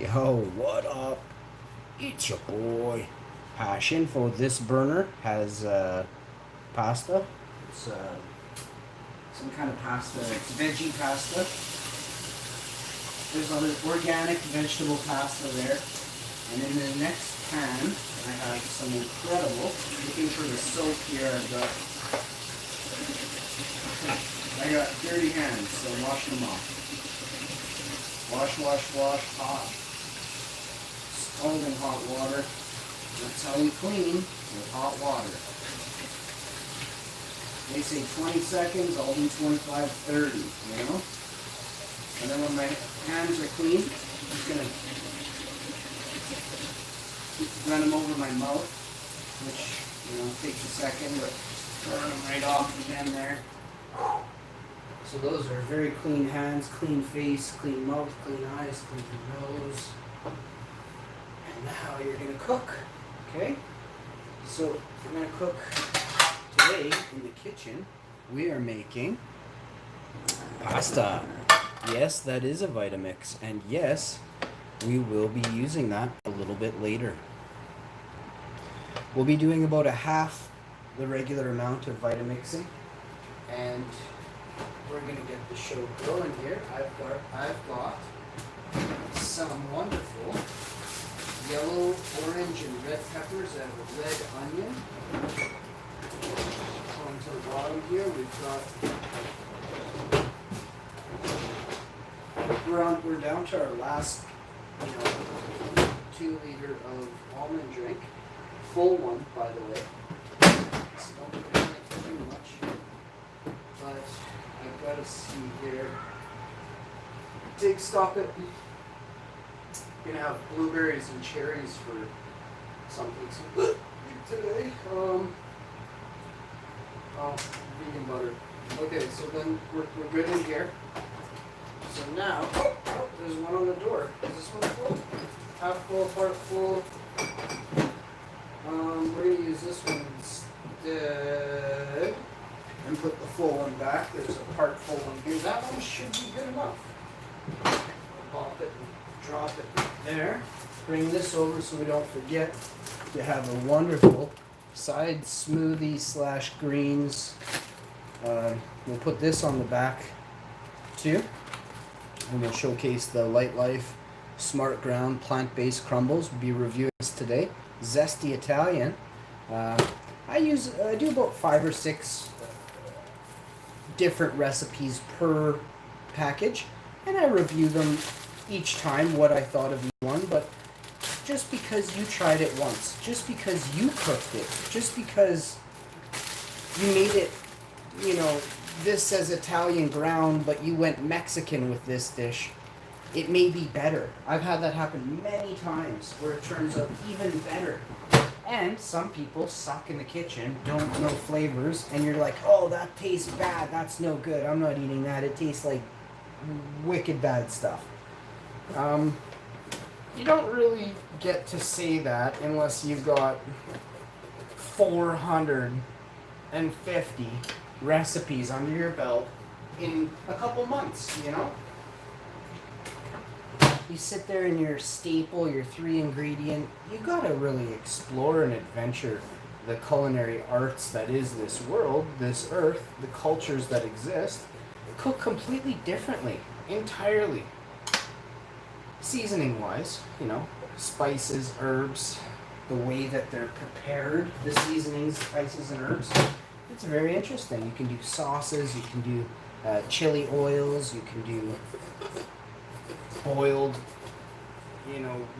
Yo, what up? It's your boy Passion. For this burner has pasta. It's some kind of pasta. It's veggie pasta. There's other organic vegetable pasta there. And in the next pan, I have some incredible. Looking for the soap here. I got dirty hands, so wash them off. Wash, hot. Scalding hot water. That's how we clean, with hot water. They say 20 seconds, I'll do 25, 30, you know? And then when my hands are clean, I'm just gonna run them over my mouth, which, takes a second, but burn them right off again there. So those are very clean hands, clean face, clean mouth, clean eyes, clean nose. And now you're gonna cook, okay? So we're gonna cook today in the kitchen. We are making pasta. Yes, that is a Vitamix, and yes, we will be using that a little bit later. We'll be doing about a half the regular amount of Vitamixing, and we're gonna get the show going here. I've got some wonderful yellow, orange, and red peppers and a red onion. On to the bottom here, we've got. We're down to our last, 2 liter of almond drink, full one, by the way. So don't panic too much, but I've got to see here. Dig stop it. Gonna have blueberries and cherries for something today. Vegan butter. Okay, so then we're good in here. So now, there's one on the door. Is this one full? Half full, part full. We're gonna use this one instead and put the full one back. There's a part full one here. That one should be good enough. Pop it and drop it there. Bring this over so we don't forget to have a wonderful side smoothie / greens. We'll put this on the back too. And we'll showcase the Light Life Smart Ground Plant-Based Crumbles. We'll be reviewing this today. Zesty Italian. I do about 5 or 6 different recipes per package, and I review them each time what I thought of each one. But just because you tried it once, just because you cooked it, just because you made it, this says Italian ground, but you went Mexican with this dish, it may be better. I've had that happen many times where it turns out even better. And some people suck in the kitchen, don't know flavors, and you're like, oh, that tastes bad, that's no good, I'm not eating that, it tastes like wicked bad stuff. You don't really get to say that unless you've got 450 recipes under your belt in a couple months, You sit there in your staple, your 3 ingredient, you gotta really explore and adventure the culinary arts that is this world, this earth, the cultures that exist, cook completely differently, entirely. Seasoning wise, spices, herbs, the way that they're prepared, the seasonings, spices, and herbs. It's very interesting. You can do sauces, you can do chili oils, you can do boiled,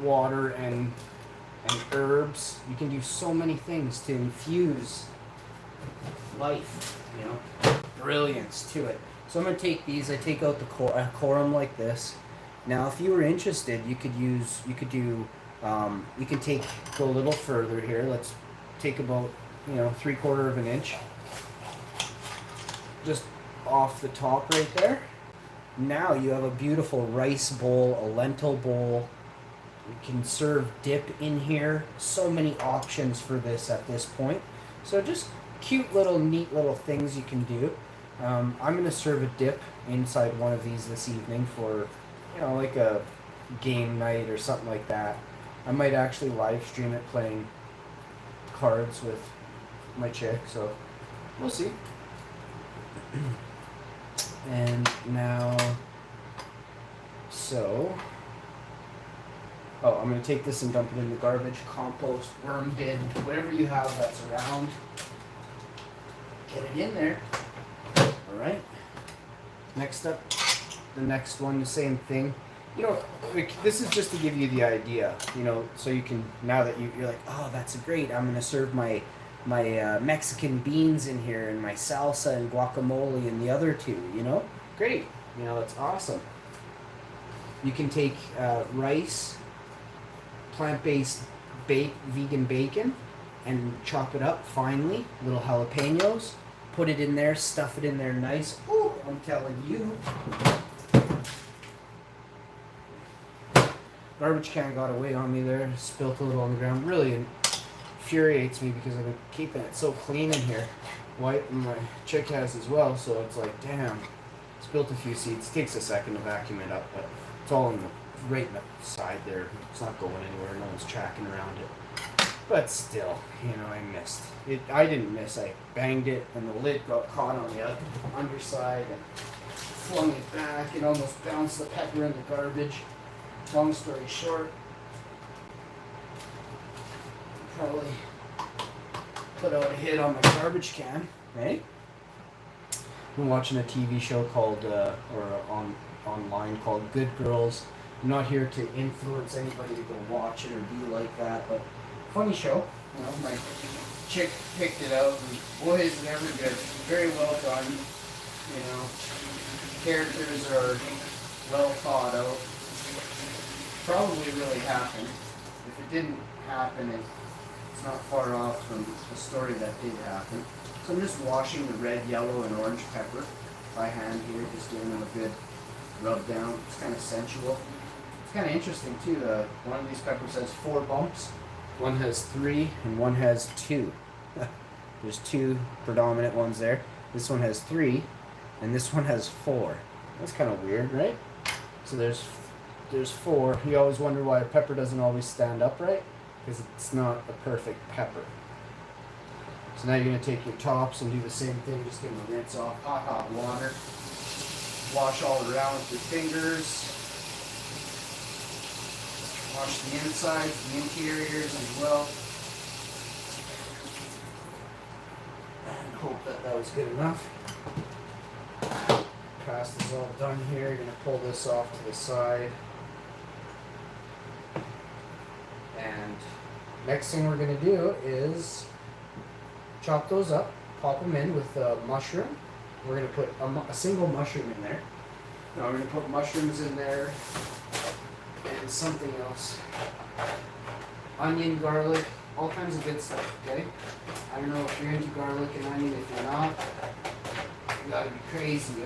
water and herbs. You can do so many things to infuse life, brilliance to it. So I'm going to take these, I take out the core them like this. Now, if you were interested, you can go a little further here. Let's take about, 3/4 of an inch. Just off the top right there. Now you have a beautiful rice bowl, a lentil bowl. You can serve dip in here. So many options for this at this point. So just cute little, neat little things you can do. I'm going to serve a dip inside one of these this evening for, like a game night or something like that. I might actually live stream it playing cards with my chick, so we'll see. And now, so, oh, I'm going to take this and dump it in the garbage, compost, worm bin, whatever you have that's around. Get it in there. Alright. Next up, the next one, the same thing. You know, this is just to give you the idea, you know, so you can, now that you're like, oh, that's great, I'm going to serve my Mexican beans in here and my salsa and guacamole and the other two, you know? Great. You know, that's awesome. You can take rice, plant-based vegan bacon, and chop it up finely, little jalapenos, put it in there, stuff it in there nice. Ooh, I'm telling you. Garbage can got away on me there, spilt a little on the ground. Really infuriates me because I've been keeping it so clean in here. White, and my chick has as well, so it's like, damn, spilt a few seeds. Takes a second to vacuum it up, but it's all right in the side there. It's not going anywhere. No one's tracking around it. But still, you know, I missed it. I didn't miss. I banged it, and the lid got caught on the underside and flung it back. It almost bounced the pepper in the garbage. Long story short, probably put out a hit on my garbage can, right? I'm watching a TV show called, online called Good Girls. I'm not here to influence anybody to go watch it or be like that, but funny show. You know, my chick picked it out, and boy, is it ever good. Very well done. You know, characters are well thought out. Probably really happened. If it didn't happen, it's not far off from the story that did happen. So I'm just washing the red, yellow, and orange pepper by hand here, just giving them a good rub down. It's kind of sensual. It's kind of interesting too. One of these peppers has 4 bumps, one has 3, and one has 2. There's 2 predominant ones there. This one has 3, and this one has 4. That's kind of weird, right? So there's 4. You always wonder why a pepper doesn't always stand upright, because it's not a perfect pepper. So now you're going to take your tops and do the same thing, just give them a rinse off, hot water. Wash all around with your fingers. Wash the insides, the interiors as well. And hope that was good enough. Past is all done here. You're going to pull this off to the side. And next thing we're going to do is chop those up, pop them in with a mushroom. We're going to put a single mushroom in there. Now we're going to put mushrooms in there and something else. Onion, garlic, all kinds of good stuff, okay? I don't know if you're into garlic and onion. If you're not, you gotta be crazy.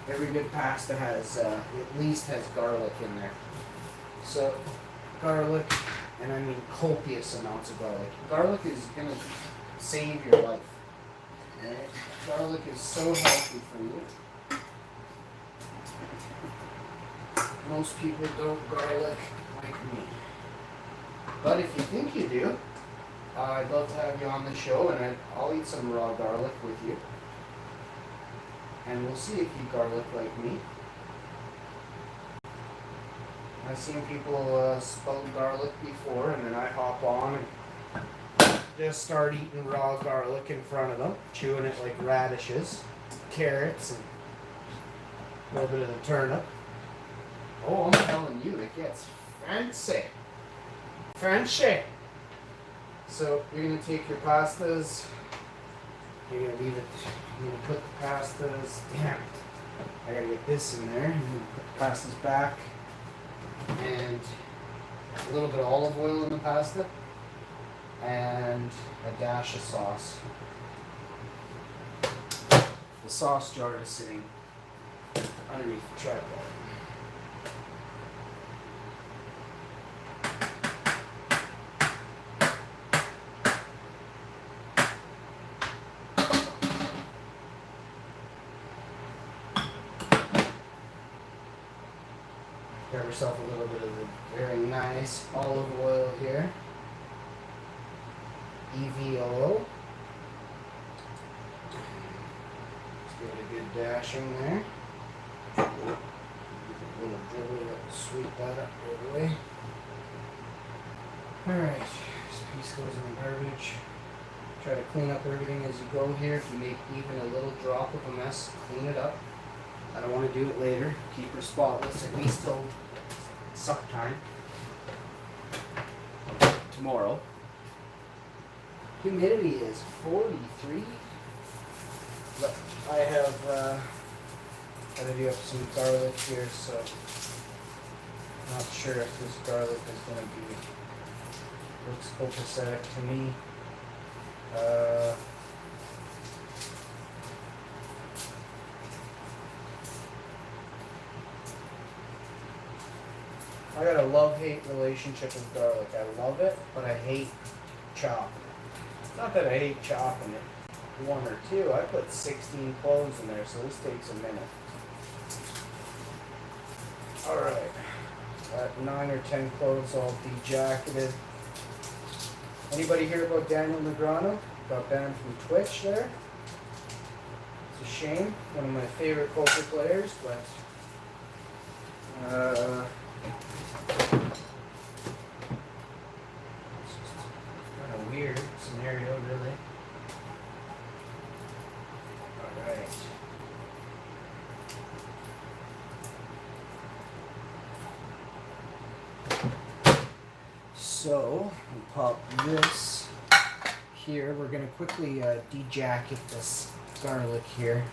Every good pasta has, at least has garlic in there. So, garlic, and I mean copious amounts of garlic. Garlic is going to save your life. Right? Garlic is so healthy for you. Most people don't garlic like me. But if you think you do, I'd love to have you on the show, and I'll eat some raw garlic with you. And we'll see if you garlic like me. I've seen people spout garlic before, and then I hop on and just start eating raw garlic in front of them, chewing it like radishes, carrots, and a little bit of the turnip. Oh, I'm telling you, it gets fancy. Fancy. So you're going to take your pastas, you're going to leave it, you're going to put the pastas, damn it, I got to get this in there, you're going to put the pastas back, and a little bit of olive oil in the pasta, and a dash of sauce. The sauce jar is sitting underneath the tripod. Grab yourself a little bit of the very nice olive oil here. EVOO. Let's give it a good dashing there. A little dribble that will sweep that up right away. Alright, this piece goes in the garbage. Try to clean up everything as you go here. If you make even a little drop of a mess, clean it up. I don't want to do it later. Keep her spotless, at least till suck time. Tomorrow. Humidity is 43. But I have got to do up some garlic here, so I'm not sure if this garlic is going to be, looks copacetic to me. I got a love-hate relationship with garlic. I love it, but I hate chopping it. It's not that I hate chopping it, one or two. I put 16 cloves in there, so this takes a minute. Alright, got 9 or 10 cloves all dejacketed. Anybody hear about Daniel Negreanu? Got banned from Twitch there. It's a shame. One of my favorite poker players, but it's just kind of weird scenario, really. Alright. So, we'll pop this here. We're going to quickly dejacket this garlic here.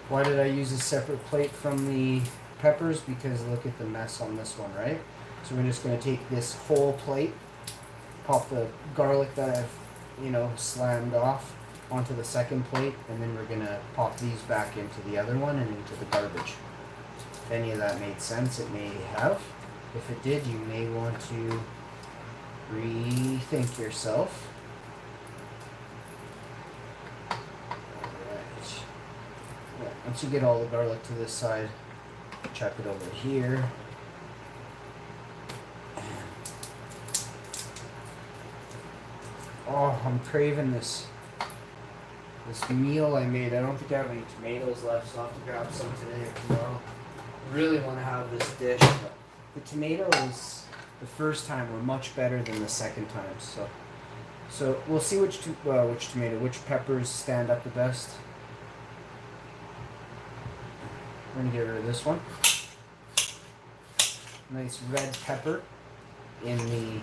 Why did I use a separate plate from the peppers? Because look at the mess on this one, right? So we're just going to take this whole plate, pop the garlic that I've, slammed off onto the second plate, and then we're going to pop these back into the other one and into the garbage. If any of that made sense, it may have. If it did, you may want to rethink yourself. Alright. Yeah, once you get all the garlic to this side, chuck it over here. Oh, I'm craving this meal I made. I don't think I have any tomatoes left, so I'll have to grab some today or tomorrow. I really want to have this dish. But the tomatoes, the first time, were much better than the second time. So we'll see which peppers stand up the best. We're gonna get rid of this one. Nice red pepper in the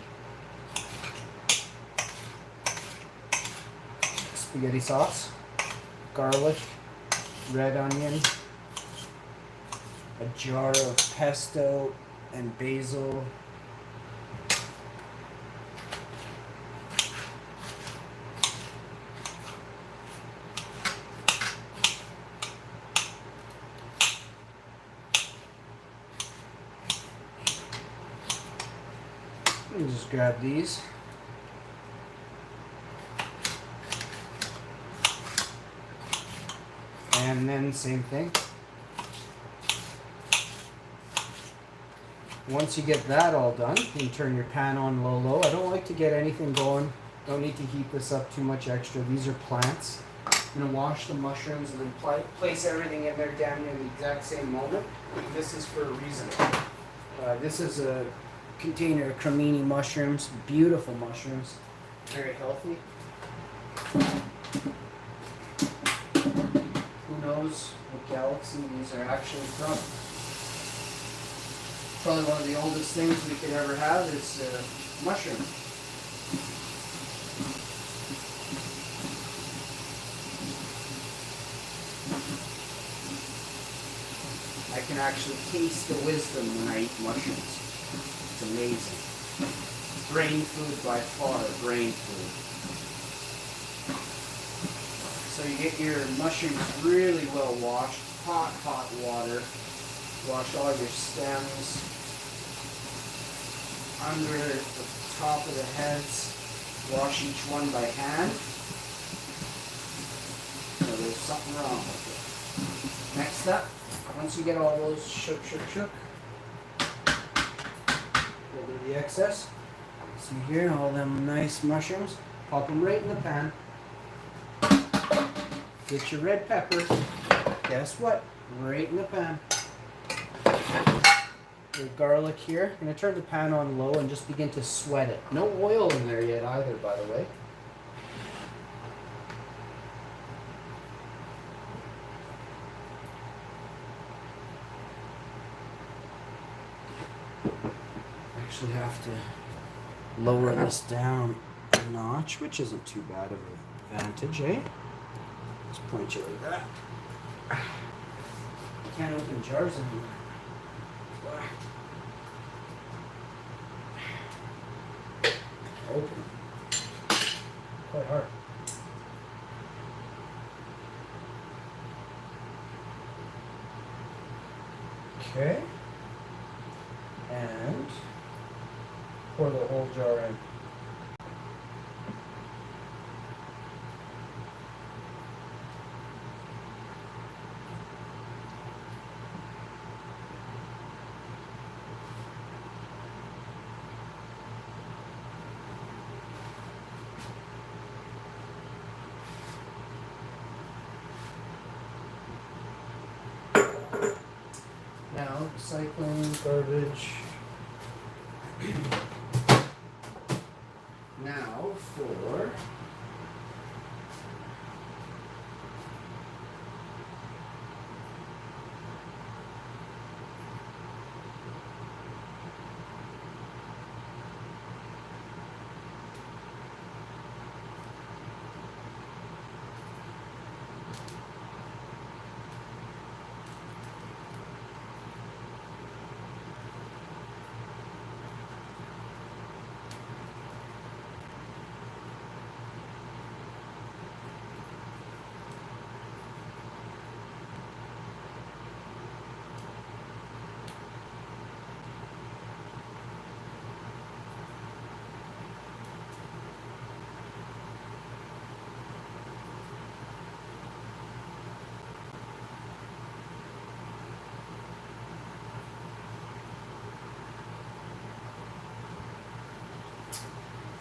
spaghetti sauce. Garlic, red onion, a jar of pesto and basil. Let me just grab these. And then same thing. Once you get that all done, you turn your pan on low. I don't like to get anything going. Don't need to heat this up too much extra. These are plants. I'm going to wash the mushrooms and then place everything in there down near the exact same moment. This is for a reason. This is a container of cremini mushrooms. Beautiful mushrooms. Very healthy. Who knows what galaxy these are actually from? Probably one of the oldest things we could ever have is mushrooms. I can actually taste the wisdom when I eat mushrooms. It's amazing. Brain food by far, brain food. So you get your mushrooms really well washed, hot water. Wash all your stems, under the top of the heads. Wash each one by hand. So there's something wrong with it. Next up, Once you get all those shook, we'll do the excess. See here, all them nice mushrooms. Pop them right in the pan. Get your red pepper. Guess what? Right in the pan. Your garlic here. I'm going to turn the pan on low and just begin to sweat it. No oil in there yet either, by the way. Actually have to lower this down a notch, which isn't too bad of an advantage, eh? Just point you like that. Can't open jars anymore. Open. Quite hard. Okay. And pour the whole jar in. Now, recycling, garbage. Now for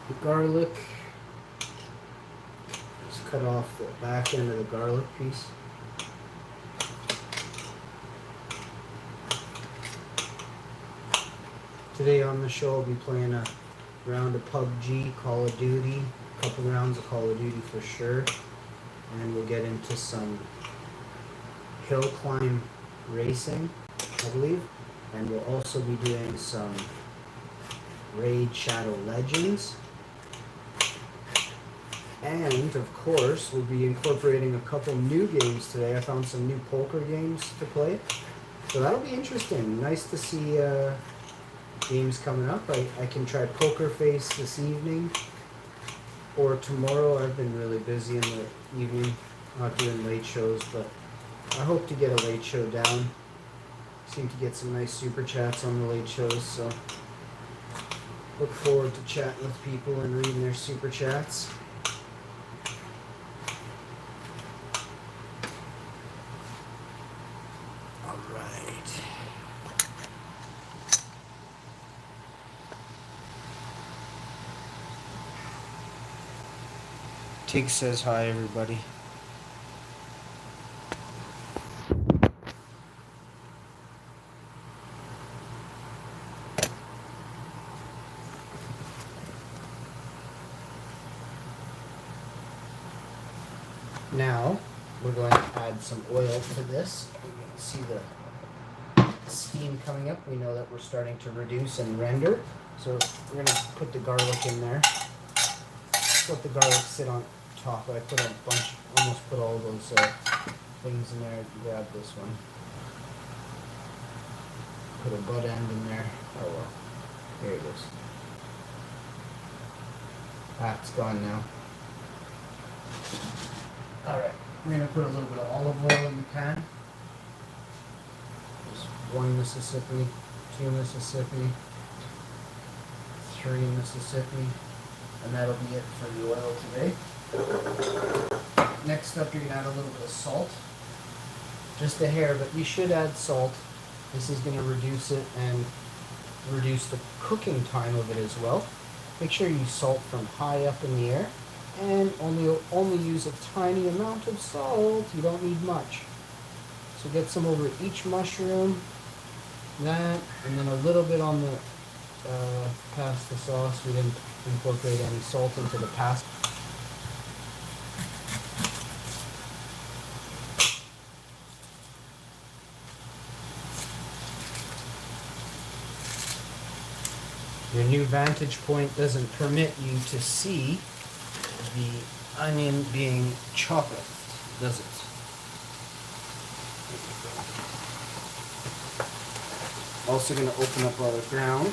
the garlic. Just cut off the back end of the garlic piece. Today on the show I'll be playing a round of PUBG, Call of Duty, a couple rounds of Call of Duty for sure, and we'll get into some hill climb racing, I believe, and we'll also be doing some Raid Shadow Legends, and of course we'll be incorporating a couple new games today. I found some new poker games to play, so that'll be interesting. Nice to see games coming up. I can try Poker Face this evening or tomorrow. I've been really busy in the evening, not doing late shows, but I hope to get a late show down. Seem to get some nice super chats on the late shows, so look forward to chatting with people and reading their super chats. All right. Tig says hi, everybody. Now, we're going to add some oil to this. You can see the steam coming up. We know that we're starting to reduce and render. So we're going to put the garlic in there. Let the garlic sit on top. I put a bunch, almost put all those things in there. Grab this one. Put a butt end in there. Oh well. There it goes. It's gone now. Alright, we're going to put a little bit of olive oil in the pan. Just 1 Mississippi, 2 Mississippi, 3 Mississippi, and that'll be it for the oil today. Next up, you're going to add a little bit of salt. just a hair, but you should add salt. This is going to reduce it and reduce the cooking time of it as well. Make sure you salt from high up in the air, and only use a tiny amount of salt. You don't need much. So get some over each mushroom, that, and then a little bit on the pasta sauce. We didn't incorporate any salt into the pasta. Your new vantage point doesn't permit you to see the onion being chopped, does it? Also going to open up our ground.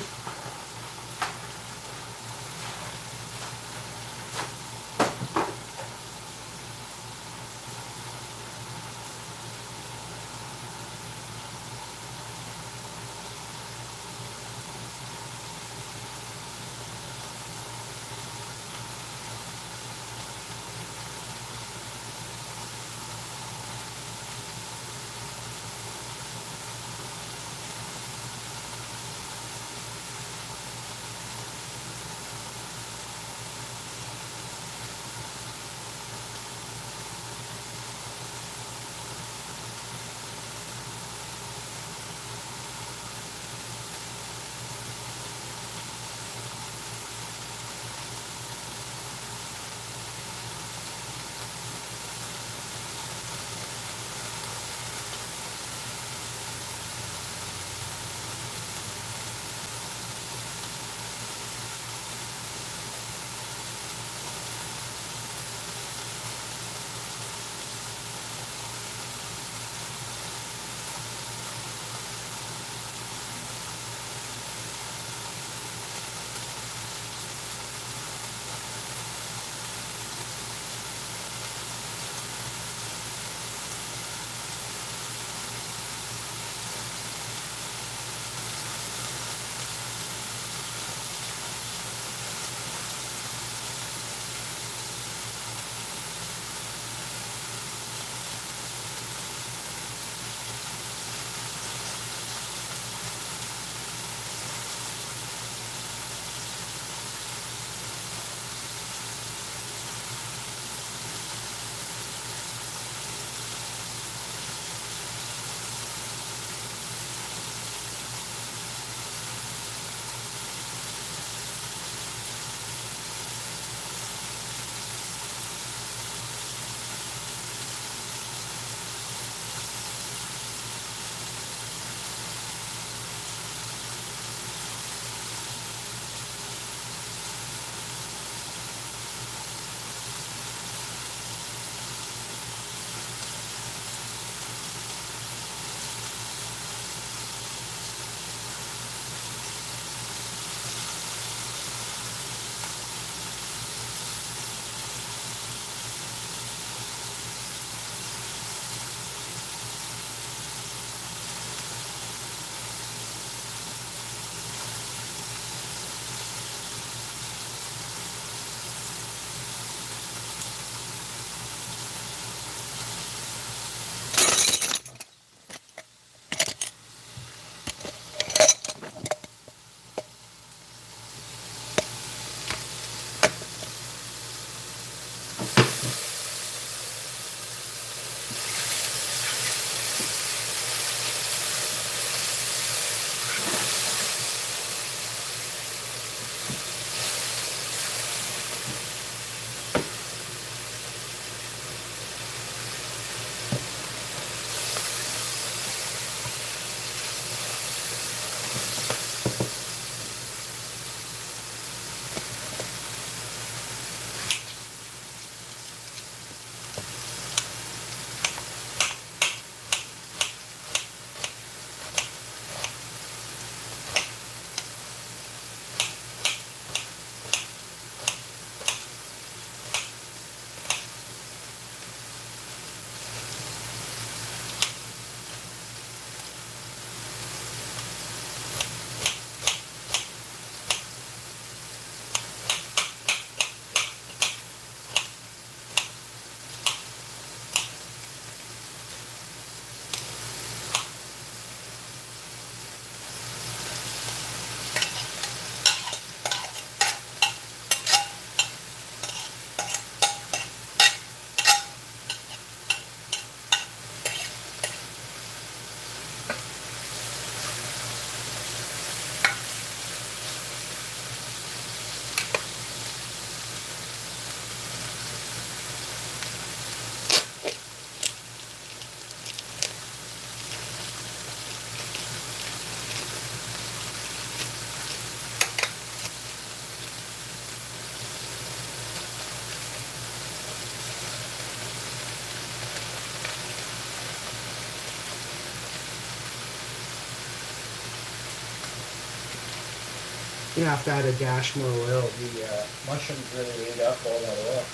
You have to add a dash more oil. The mushrooms really ate up all that oil.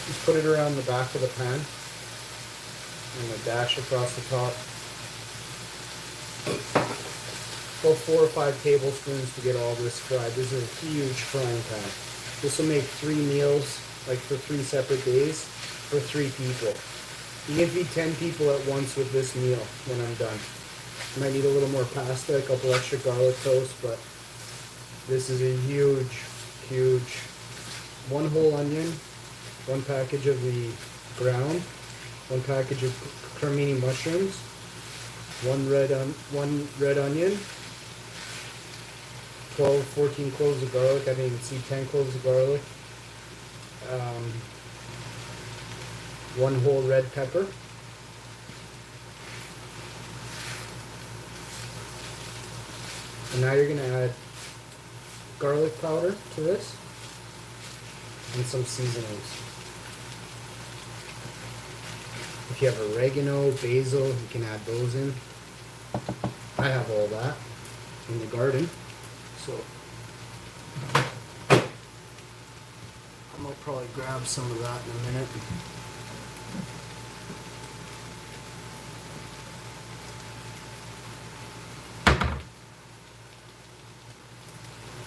Just put it around the back of the pan and a dash across the top. About 4 or 5 tablespoons to get all this fried. This is a huge frying pan. This will make 3 meals, like for 3 separate days, for 3 people. You can feed 10 people at once with this meal when I'm done. Might need a little more pasta, a couple extra garlic toast, but this is a huge, huge 1 whole onion, 1 package of the ground, 1 package of cremini mushrooms, 1 red onion, 12, 14 cloves of garlic. I didn't even see 10 cloves of garlic. 1 whole red pepper. And now you're going to add garlic powder to this and some seasonings. If you have oregano, basil, you can add those in. I have all that in the garden, so I'll probably grab some of that in a minute.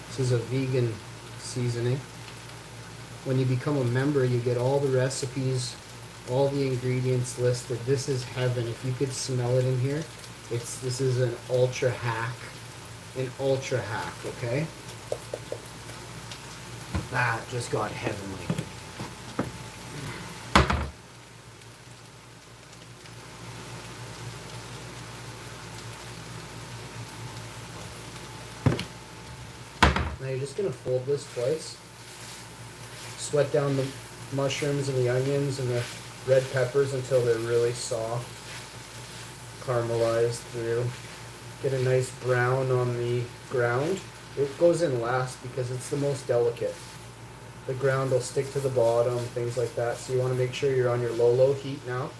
This is a vegan seasoning. When you become a member, you get all the recipes, all the ingredients listed. This is heaven. If you could smell it in here, this is an ultra hack. An ultra hack, okay? That just got heavenly. Now you're just gonna fold this twice. Sweat down the mushrooms and the onions and the red peppers until they're really soft, caramelized through. Get a nice brown on the ground. It goes in last because it's the most delicate. The ground will stick to the bottom, things like that. So you want to make sure you're on your low heat now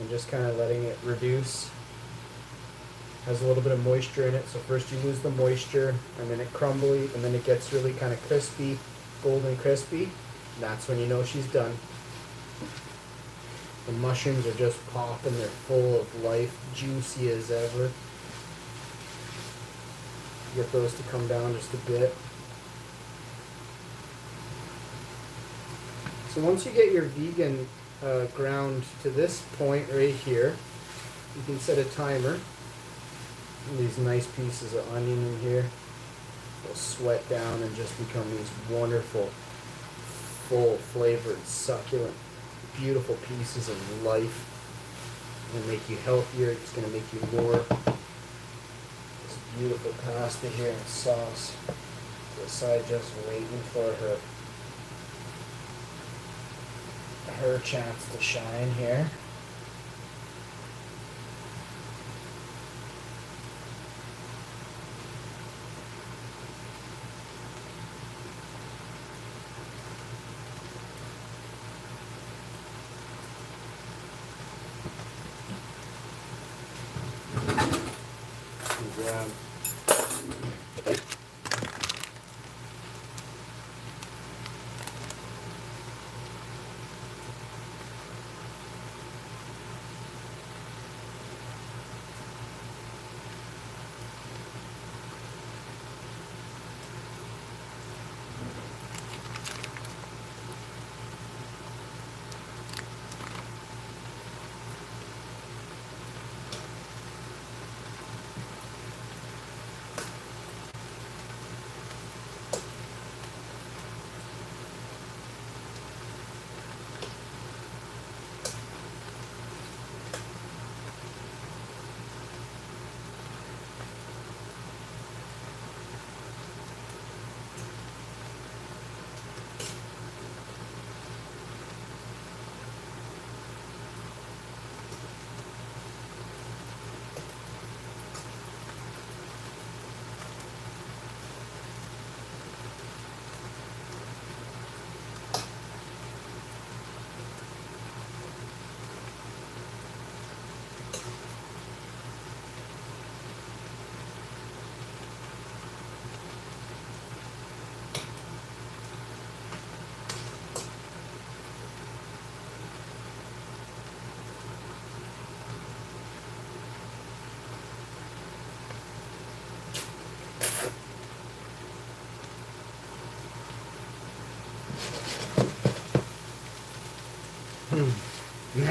and just kind of letting it reduce. Has a little bit of moisture in it, so first you lose the moisture and then it crumbly and then it gets really kind of crispy, golden crispy. That's when you know she's done. The mushrooms are just popping, they're full of life, juicy as ever. Get those to come down just a bit. So once you get your vegan ground to this point right here, you can set a timer. And these nice pieces of onion in here will sweat down and just become these wonderful, full flavored, succulent, beautiful pieces of life. It's going to make you healthier. It's going to make you more. This beautiful pasta here and sauce. The side just waiting for her chance to shine here. Grab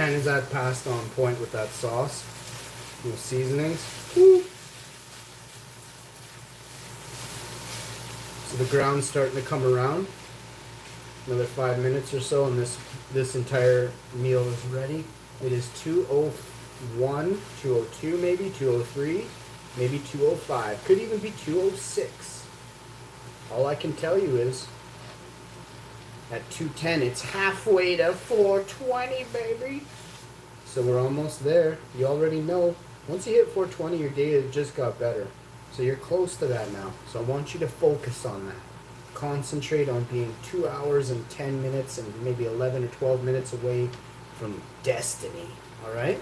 Man, is that pasta on point with that sauce? Those seasonings. Woo. So the ground's starting to come around. Another 5 minutes or so, and this entire meal is ready. It is 2:01, 2:02 maybe, 2:03, maybe 2:05. Could even be 2:06. All I can tell you is at 2:10, it's halfway to 4:20, baby. So we're almost there. You already know. Once you hit 4:20, your day has just got better. So you're close to that now. So I want you to focus on that. Concentrate on being 2 hours and 10 minutes and maybe 11 or 12 minutes away from destiny. All right?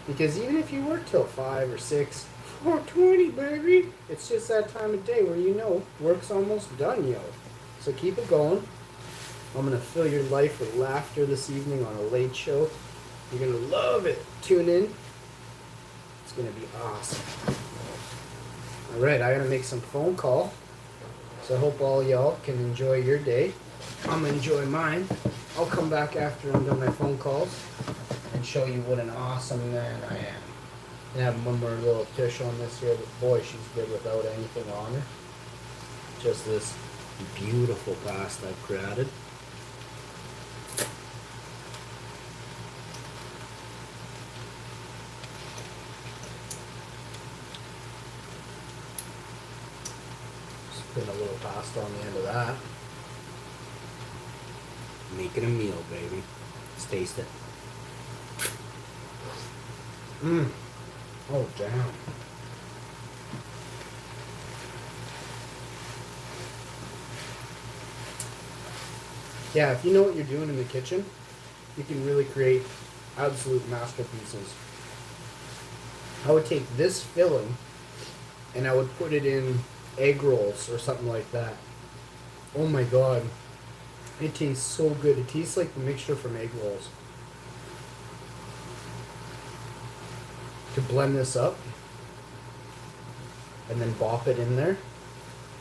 Because even if you work till 5 or 6, 4:20, baby, it's just that time of day where you know work's almost done, yo. So keep it going. I'm going to fill your life with laughter this evening on a late show. You're going to love it. Tune in. It's going to be awesome. All right, I got to make some phone call. So I hope all y'all can enjoy your day. I'm going to enjoy mine. I'll come back after I'm done my phone calls and show you what an awesome man I am. And have one more little dish on this here. But boy, she's good without anything on her. Just this beautiful pasta I've created. Put a little pasta on the end of that. Making a meal, baby. Let's taste it. Mmm. Oh, damn. Yeah, if you know what you're doing in the kitchen, you can really create absolute masterpieces. I would take this filling and I would put it in egg rolls or something like that. Oh my god. It tastes so good. It tastes like the mixture from egg rolls. To blend this up and then bop it in there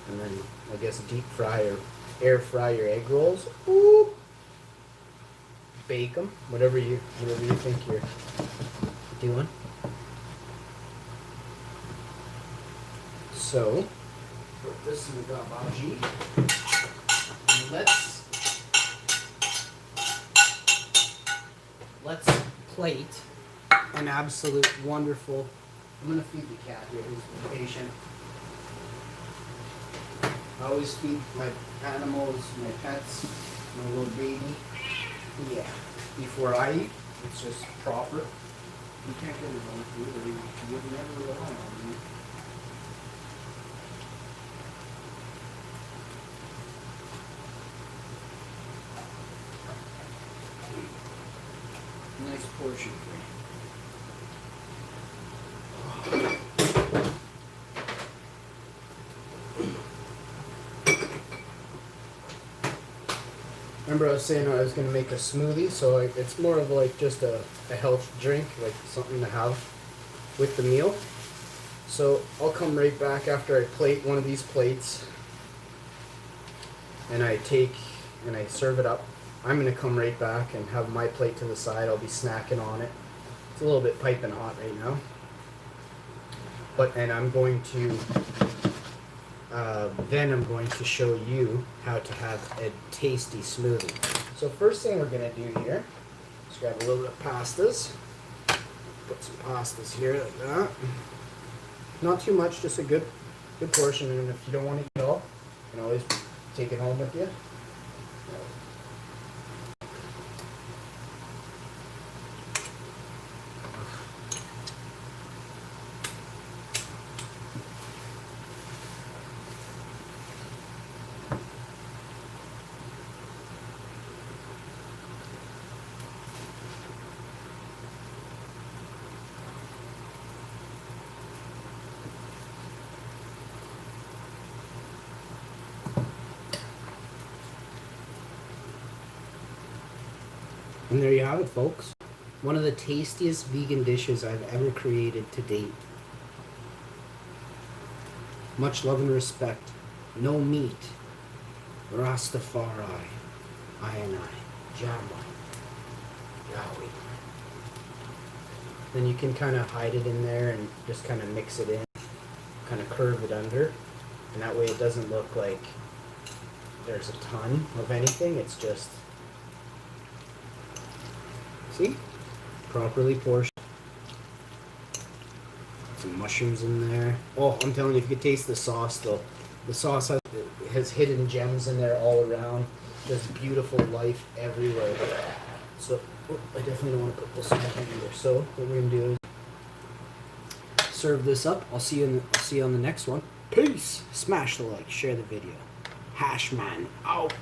and then I guess deep fry or air fry your egg rolls. Ooh. Bake them, whatever you think you're doing. So put this in the gabaji. And let's plate an absolute wonderful. I'm gonna feed the cat here. Who's been patient. I always feed my animals, my pets, my little baby. Yeah. Before I eat, it's just proper. You can't get his own food, or you would never rely on me. Nice portion for you. Remember I was saying I was going to make a smoothie, so it's more of like just a health drink, like something to have with the meal. So I'll come right back after I plate one of these plates and I take and I serve it up. I'm going to come right back and have my plate to the side. I'll be snacking on it. It's a little bit piping hot right now. And I'm going to, then I'm going to show you how to have a tasty smoothie. So first thing we're going to do here is grab a little bit of pastas. Put some pastas here like that. Not too much, just a good portion. And if you don't want to eat it all, you can always take it home with you. And there you have it, folks. One of the tastiest vegan dishes I've ever created to date. Much love and respect. No meat. Rastafari. I and I. Jama. Yahweh. Then you can kind of hide it in there and just kind of mix it in, kind of curve it under, and that way it doesn't look like there's a ton of anything. It's just, see, properly portioned. Some mushrooms in there. Oh, I'm telling you, if you could taste the sauce though, the sauce has hidden gems in there all around. Just beautiful life everywhere. So I definitely don't want to put this in here either. So what we're gonna do is serve this up. I'll see you on the next one. Peace. Smash the like, share the video. Hashman out.